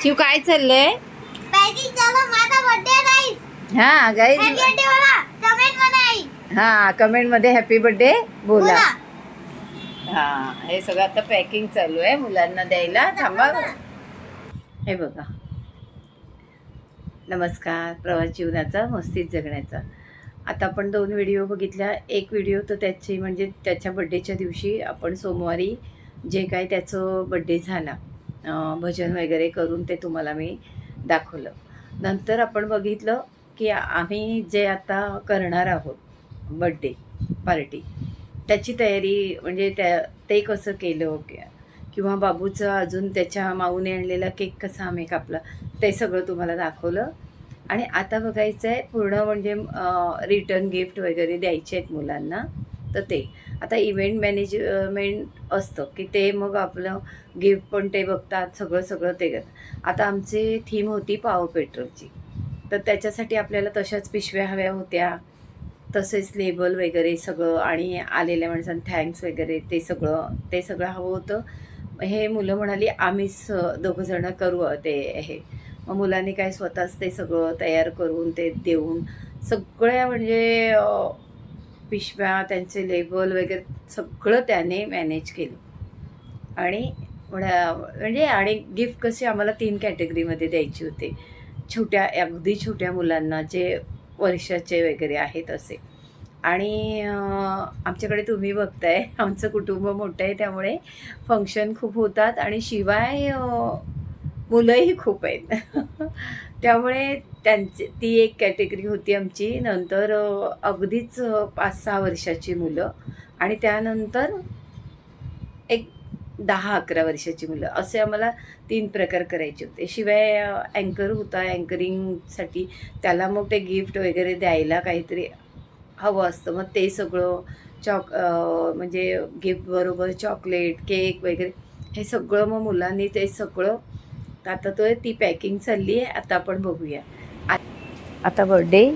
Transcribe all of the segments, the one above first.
शिव काय चाललंय? माझा बर्थडे गाइस. हा गाईज, हॅपी बर्थडे बोला. कमेंट मध्ये आई. हा कमेंट मध्ये हॅपी बर्थडे बोला. बोला. हा हे सगळं आता पॅकिंग चालू आहे मुलांना द्यायला. थांबा. हे बघा, नमस्कार. प्रवास जीवनाचा, मस्तीत जगण्याचा. आता आपण 2 व्हिडिओ बघितल्या. एक व्हिडिओ तर त्याची म्हणजे त्याच्या बड्डेच्या दिवशी आपण सोमवारी जे काय त्याचं बड्डे झाला भजन वगैरे करून ते तुम्हाला मी दाखवलं. नंतर आपण बघितलं की आम्ही जे आता करणार आहोत बड्डे पार्टी, त्याची तयारी म्हणजे ते कसं केलं किंवा बाबूचं अजून त्याच्या माऊने आणलेला केक कसा आम्ही कापला ते सगळं तुम्हाला दाखवलं. आणि आता बघायचं आहे पूर्ण म्हणजे रिटर्न गिफ्ट वगैरे द्यायचे आहेत मुलांना. तर ते आता इव्हेंट मॅनेजमेंट असतं की ते मग आपलं गिफ्ट पण ते बघतात, सगळं ते करतात. आता आमची थीम होती पाव पेट्रोलची, तर त्याच्यासाठी आपल्याला तशाच पिशव्या हव्या होत्या, तसेच लेबल वगैरे सगळं, आणि आलेल्या माणसांना थँक्स वगैरे ते सगळं हवं होतं. हे मुलं म्हणाली आम्हीच दोघंजणं करू ते हे. मग मुलांनी काय स्वतःच ते सगळं तयार करून ते देऊन सगळ्या म्हणजे पिशव्या, त्यांचे लेबल वगैरे सगळं त्याने मॅनेज केलं. आणि म्हणजे आणि गिफ्ट कसे आम्हाला 3 कॅटेगरीमध्ये द्यायचे होते. अगदी छोट्या मुलांना जे वर्षाचे वगैरे आहेत असे. आणि आमच्याकडे तुम्ही बघताय आमचं कुटुंब मोठं आहे, त्यामुळे फंक्शन खूप होतात आणि शिवाय मुलंही खूप आहेत. त्यामुळे ती एक कॅटेगरी होती आमची. नंतर अगदीच 5-6 वर्षाची मुलं, आणि त्यानंतर एक 10-11 वर्षाची मुलं, असे आम्हाला 3 प्रकार करायचे होते. शिवाय अँकर होता, अँकरिंगसाठी त्याला मग ते गिफ्ट वगैरे द्यायला काहीतरी हवं असतं. मग ते सगळं म्हणजे गिफ्टबरोबर चॉकलेट, केक वगैरे हे सगळं मग मुलांनी ते सगळं. आता ती पॅकिंग चालली आहे. आता आपण बघूया. आता बर्थडे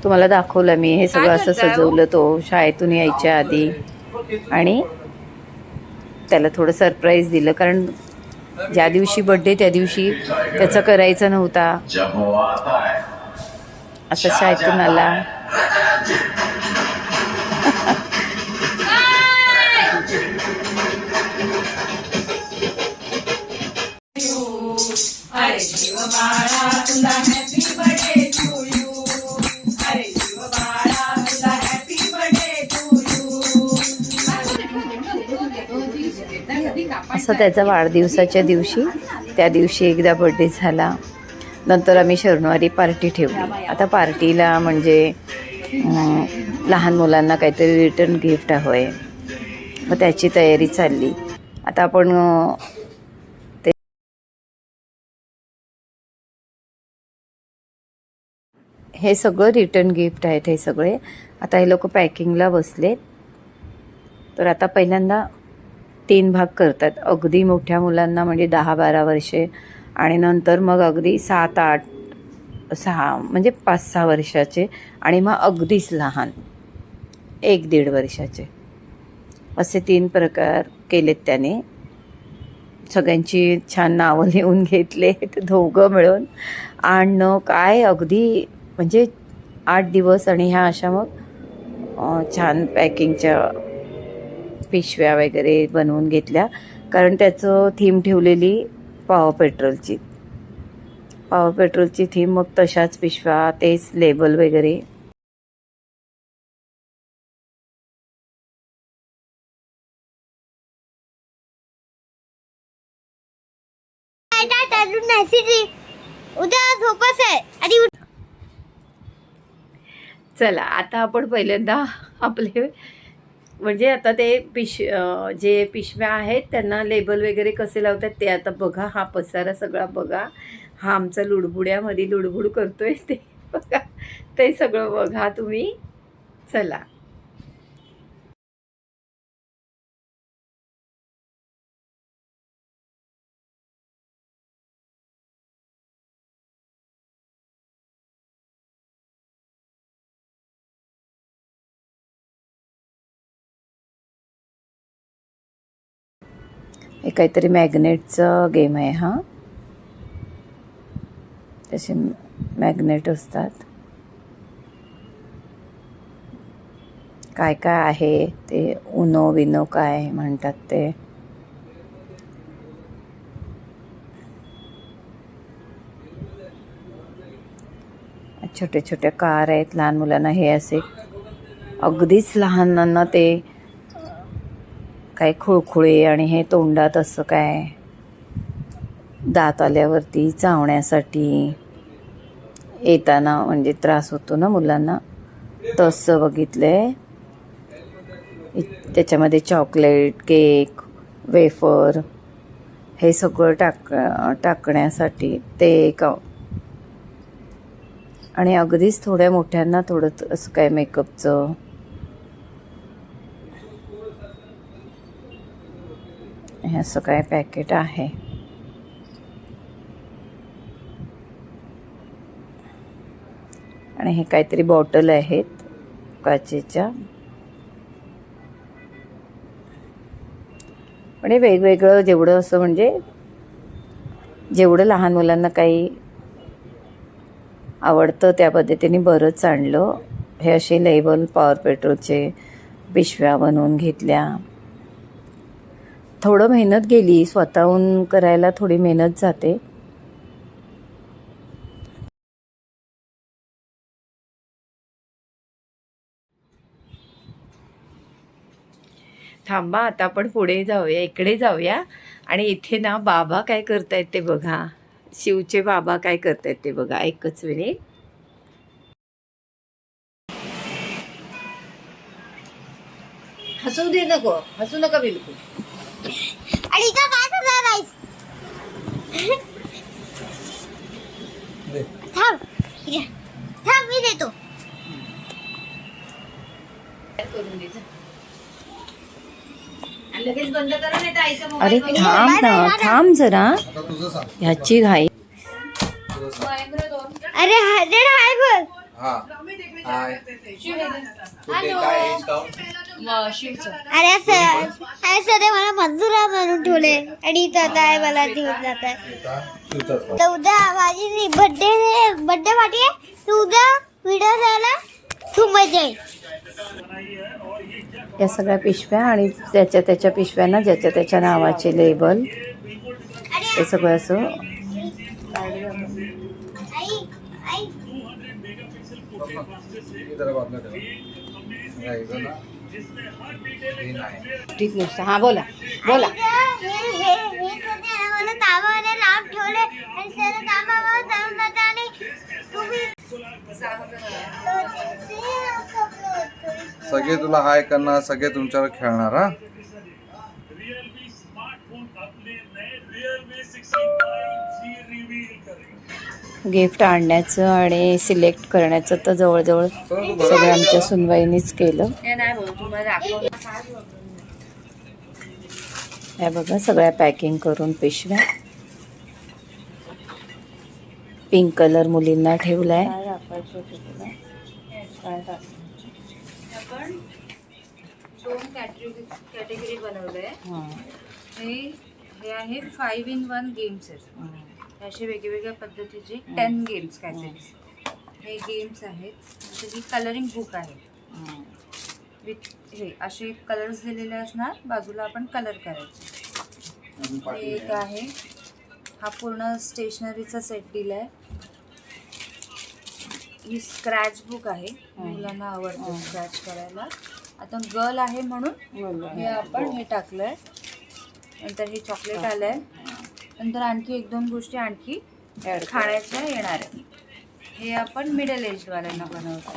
तुम्हाला दाखवलं मी. हे सगळं असं सजवलं तो शाळेतून यायच्या आधी, आणि त्याला थोडं सरप्राईज दिलं, कारण ज्या दिवशी बर्थडे त्या दिवशी त्याचा करायचा नव्हता. असं शाळेतून आला. अरे शिव बाळा तुला हॅपी बर्थडे टू यू. अरे शिव बाळा तुला हॅपी बर्थडे टू यू. असं त्याचा वाढदिवसाच्या दिवशी त्या दिवशी एकदा बर्थडे झाला. नंतर आम्ही शनिवारी पार्टी ठेवली. आता पार्टीला म्हणजे लहान मुलांना काहीतरी रिटर्न गिफ्ट हवं आहे, मग त्याची तयारी चालली. आता आपण हे सगळं रिटर्न गिफ्ट आहेत हे सगळे. आता हे लोक पॅकिंगला बसलेत. तर आता पहिल्यांदा 3 भाग करतात. अगदी मोठ्या मुलांना म्हणजे 10-12 वर्षे, आणि नंतर मग अगदी 7-8 6 म्हणजे 5-6 वर्षाचे, आणि मग अगदीच लहान 1-1.5 वर्षाचे, असे 3 प्रकार केलेत त्याने. सगळ्यांची छान नावं लिहून घेतले दोघं मिळून. आणि काय अगदी म्हणजे 8 दिवस, आणि ह्या अशा मग छान पॅकिंगच्या पिशव्या वगैरे बनवून घेतल्या, कारण त्याचं थीम ठेवलेली पाव पेट्रोलची थीम. मग तशाच पिशव्या, तेच लेबल वगैरे. उद्या झोपच आहे. आणि चला आता आपण पहिल्यांदा आपले म्हणजे आता ते जे पिशव्या आहेत त्यांना लेबल वगैरे कसे लावतात ते आता बघा. हा पसारा सगळा बघा. हा आमचा लुडबुड्यामध्ये लुडबुड करतोय ते बघा. ते सगळं बघा तुम्ही. चला हे काहीतरी मॅग्नेटचा गेम आहे हा. तसे मॅग्नेट असतात. काय काय आहे ते उनो विनो काय म्हणतात ते. छोटे छोटे कार आहेत. लहान मुलांना हे असे अगदीच लहानांना ते काय खुळखुळे आणि हे तोंडात असं काय दात आल्यावरती चावण्यासाठी येताना म्हणजे त्रास होतो ना मुलांना, तसं बघितलंय. त्याच्यामध्ये चॉकलेट, केक, वेफर हे सगळं टाकण्यासाठी ते एक. आणि अगदीच थोड्या मोठ्यांना थोडं असं काय मेकअपचं. हे असं काय पॅकेट आहे. आणि हे काहीतरी बॉटल आहेत काचेच्या. पण हे वेगवेगळं जेवढं असं म्हणजे जेवढं लहान मुलांना काही आवडतं त्या पद्धतीने बरंच आणलं. हे असे लेबल पॉवर पेट्रोलचे पिशव्या बनवून घेतल्या. थोडं मेहनत गेली, स्वतःहून करायला थोडी मेहनत जाते. थांबा, आता आपण पुढे जाऊया, इकडे जाऊया. आणि इथे ना बाबा काय करतायत ते बघा. शिवचे बाबा काय करतायत ते बघा. एकच मिनिट. हसू दे नको, हसू नका बिलकुल. आणि इथं काय करणार आहेस? थांब इकडे. थांब मी देतो. करून दे जा. आणि लगेच बंद करा, नाही तर आईचा अरे मोबाईल बघ. थांब ना, थांब जरा. ह्याची घाई. अरे हजर आहे बघ. अरे सध्या मला मंजुरा म्हणून ठेवले आणि इथं आता आहे मला घेऊन जात आहे. तर उद्या माझी बर्थडे पार्टी आहे. तू उद्या व्हिडिओ द्यायला खूप मजा येईल. या सगळ्या पिशव्या आणि त्याच्या पिशव्यांना ज्याच्या त्याच्या नावाचे लेबल, हे सगळं असं. आई आई ठीक नसतं. हा बोला बोला. मला नावाने नाव ठेवले आणि सर नावावर जाऊन जाते आणि तुम्ही सगळे तुला हाय करणार, सगळे तुमच्यावर खेळणार. हा गिफ्ट आणण्याचं आणि सिलेक्ट करण्याचं तर जवळजवळ सगळं आमच्या सुनबाईनीच केलं. हे बघा सगळ्या पॅकिंग करून पिशव्या. पिंक कलर मुलींना ठेवलाय. आपण 2 कॅटेगरी बनवलंय. हे आहे 5 in 1 गेम्स आहेत. असे वेगवेगळ्या पद्धतीचे 10 गेम्स काहीतरी. हे गेम्स आहेत. जसं की कलरिंग बुक आहे विथ हे असे कलर्स दिलेले असणार. बाजूला आपण कलर करायचे. हे एक आहे. हा पूर्ण स्टेशनरीचा सेट दिलाय. ही स्क्रॅच बुक आहे. मुलांना आवडतं स्क्रॅच करायला. आता गर्ल आहे म्हणून हे आपण हे टाकलंय. नंतर हे चॉकलेट आलंय. नंतर आणखी 1-2 गोष्टी आणखी खाण्याच्या येणार आहे. हे आपण मिडल एजवाल्यांना बनवतो.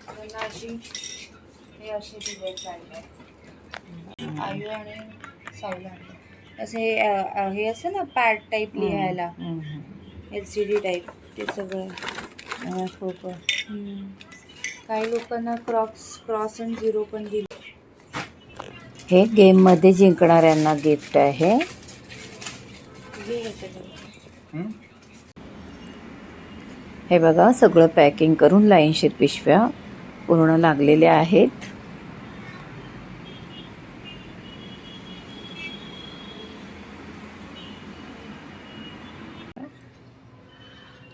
त्यांना हे असे दिले चालले. आयु आणि सावला असे हे असं ना पॅड टाईप लिहायला, LCD टाईप, ते सगळं खूप. काही लोकांना क्रॉस अँड झिरो पण दिले. हे गेममध्ये जिंकणाऱ्यांना गिफ्ट आहे. हे बघा सगळं पॅकिंग करून लाईनशीर पिशव्या पूर्ण लागलेल्या आहेत.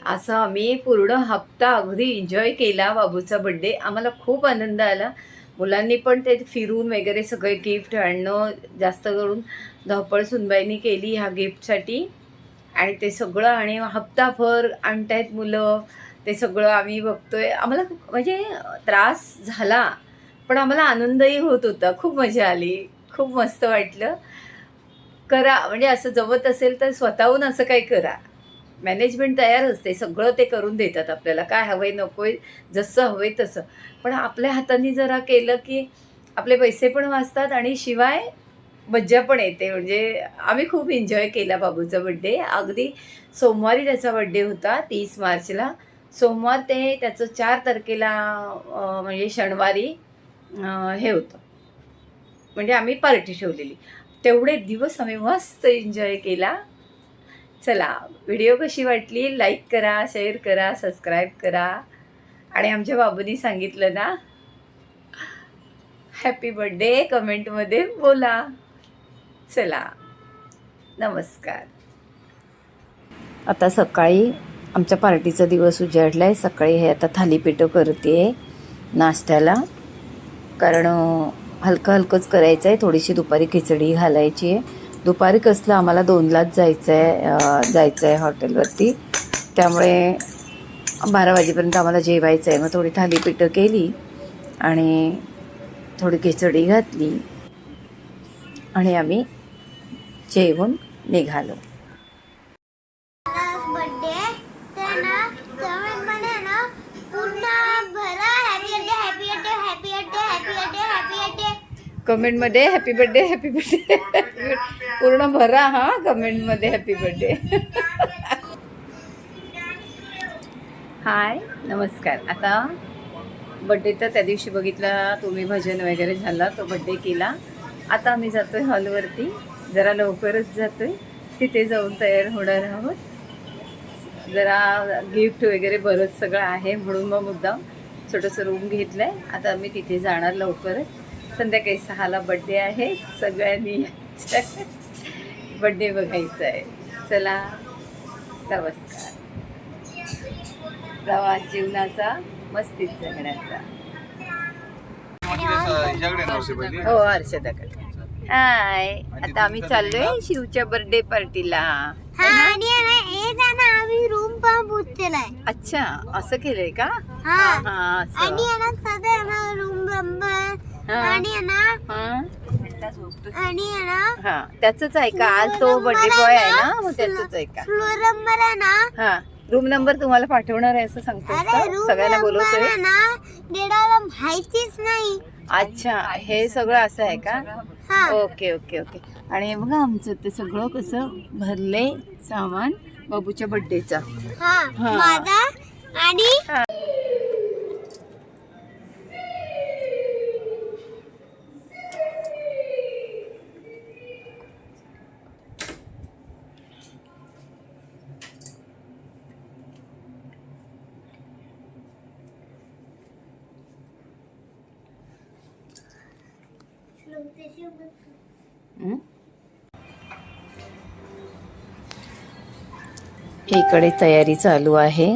असं आम्ही पूर्ण हप्ता अगदी एन्जॉय केला बाबूचा बड्डे. आम्हाला खूप आनंद आला. मुलांनी पण ते फिरून वगैरे सगळे गिफ्ट आणणं, जास्त करून धावपळ सुनबाईंनी केली ह्या गिफ्टसाठी. आणि ते सगळं आणि हप्ताभर आणतायत मुलं, ते सगळं आम्ही बघतोय. आम्हाला म्हणजे त्रास झाला, पण आम्हाला आनंदही होत होता. खूप मजा आली, खूप मस्त वाटलं. करा म्हणजे असं जमत असेल तर स्वतःहून असं काही करा. मॅनेजमेंट तयार असते, सगळं ते करून देतात आपल्याला. काय हवं आहे नको आहे जसं हवं आहे तसं. पण आपल्या हाताने जरा केलं की आपले पैसे पण वाचतात आणि शिवाय मज्जा पण येते. म्हणजे आम्ही खूप एन्जॉय केला बाबूचा बड्डे. अगदी सोमवारी त्याचा बड्डे होता 30 मार्चला. सोमवार ते त्याचं 4 तारखेला म्हणजे शनिवारी हे होतं, म्हणजे आम्ही पार्टी ठेवलेली. तेवढे दिवस आम्ही मस्त एन्जॉय केला. चला, व्हिडिओ कशी वाटली लाईक करा, शेअर करा, सबस्क्राईब करा. आणि आमच्या बाबूंनी सांगितलं ना हॅपी बर्थडे कमेंटमध्ये बोला. चला, नमस्कार. आता सकाळी आमच्या पार्टीचा दिवस उजाडला आहे. सकाळी हे आता थालीपीठं करते नाश्त्याला, कारण हलकं हलकंच करायचं आहे. थोडीशी दुपारी खिचडी घालायची आहे. दुपारी कसलं आम्हाला 2लाच जायचं आहे हॉटेलवरती, त्यामुळे 12 वाजेपर्यंत आम्हाला जेवायचं आहे. मग थोडी थालीपीठं केली आणि थोडी खिचडी घातली आणि आम्ही जेवून निघालो. बर्थडे तर ना कमेंट मध्ये ना पुन्हा भरा happy birthday happy birthday happy birthday happy birthday happy birthday. कमेंटमध्ये हॅपी बर्थडे हॅपी बर्थडे पूर्ण भरा हा कमेंटमध्ये हॅपी बर्थडे. हाय, नमस्कार. आता बड्डे तर त्या दिवशी बघितला तुम्ही, भजन वगैरे झाला, तो बड्डे केला. आता आम्ही जातो आहे हॉलवरती, जरा लवकरच जातो आहे. तिथे जाऊन तयार होणार आहोत. जरा गिफ्ट वगैरे बरंच सगळं आहे म्हणून मग मुद्दाम छोटंसं रूम घेतलं आहे. आता आम्ही तिथे जाणार लवकरच. संध्याकाळी 6ला बड्डे आहे. सगळ्यांनी बड्डे बघायचा आहे. चला, नमस्कार. प्रवास जीवनाचा, मस्तीत जगण्याचा. हो, हर्षदाकडे. हाय, आता आम्ही चाललोय शिवच्या बर्थडे पार्टीला. हा आणि आम्ही रूम पण बुक केलाय. अच्छा, असं केलंय का? हा हा, असं. आणि सध्या रूम नंबर आणि हा, त्याचंच आहे का? आज तो बर्थडे बॉय आहे ना, मग त्याचंच आहे का? फ्लोर नंबर आहे ना. हा, रूम नंबर तुम्हाला पाठवणार आहे असं सांगतोस का? सगळ्यांना बोलवतोय ना, डेडाला माहितीच नाही. अच्छा, हे सगळं असं आहे का? हा. Okay okay okay. आणि बघा आमचं ते सगळं कसं भरले सामान बाबूच्या बर्थडेचा. हा, हा. माझा आणि इकडे तयारी चालू आहे,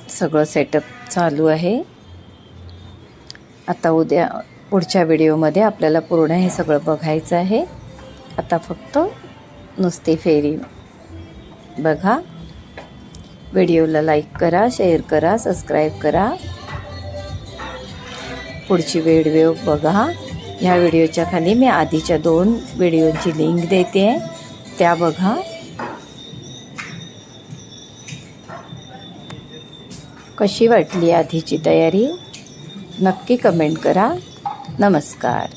सगळं सेटअप चालू आहे. आता उद्या पुढच्या व्हिडिओमध्ये आपल्याला पूर्ण हे सगळं बघायचं आहे. आता फक्त नुसती फेरी बघा. व्हिडिओला लाईक करा, शेअर करा, सबस्क्राईब करा. पुढची व्हिडिओ बघा. ह्या व्हिडिओच्या खाली मी आधीच्या 2 व्हिडिओची लिंक देते, त्या बघा. कशी वाटली आधीची तयारी नक्की कमेंट करा. नमस्कार.